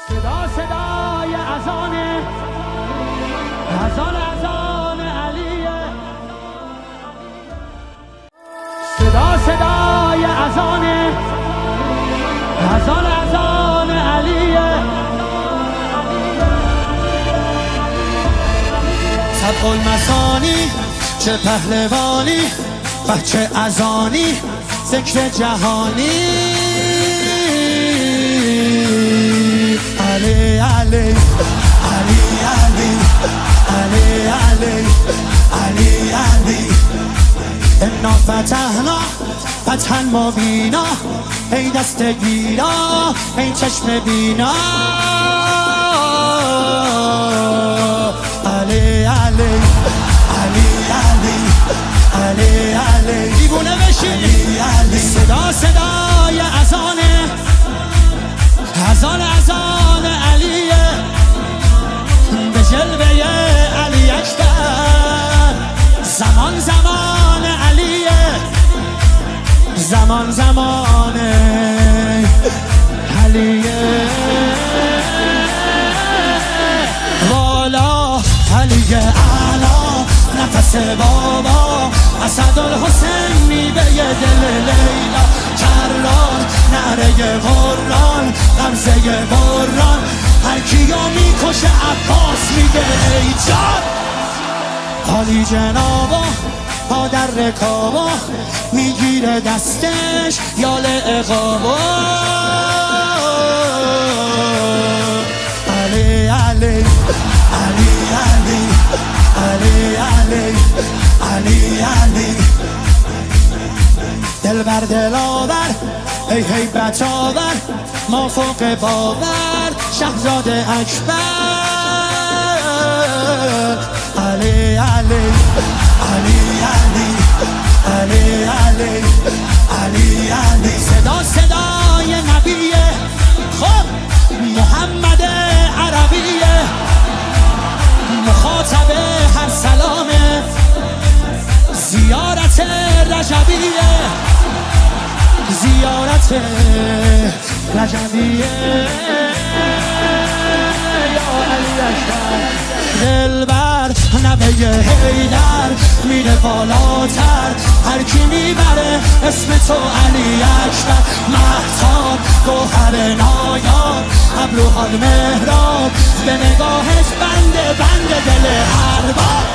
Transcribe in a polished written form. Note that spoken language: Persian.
صدا صدای اذان علیه، صدا صدای اذان علیه. طبق المثانی چه پهلوانی، بچه اذانی ذکر جهانی. علی علی علی علی علی علی علی علی انا فتحنا فتحا مبینا، ای دست گیرا ای چشم بینا. علی علی علی علی علی علی دیوونه بشی. علی علی صدا صدای اذان علیه، به جلوه علی اکبر. زمان زمان علیه، زمان علیه. والا علی اعلا نفس بابا، اسدالحسین میوه دل لیلا. کرار نعره قرآن غمزه بران، هر کیو میکشه عباس میگه ای جان. حالی جنابا پا در رکابا، میگیره دستش یال اقابا. علی علی علی علی علی علی علی علی دل بر دل آور ای هیبت آور، ما فوق باور شهزاده اکبر. علی علی علی علی علی علی علی علی صدا صدای نبیه، خب محمد عربیه، مخاطب هر سلامه، زیارت رجبیه، زیارت رجبیه. یا علی اکبر دلبر نوه حیدر میره بالاتر، هر کی میبره اسم تو علی اکبر. مهتاب گوهر نایاب، ابروحال مهراب، به نگاهش بند دل ارباب.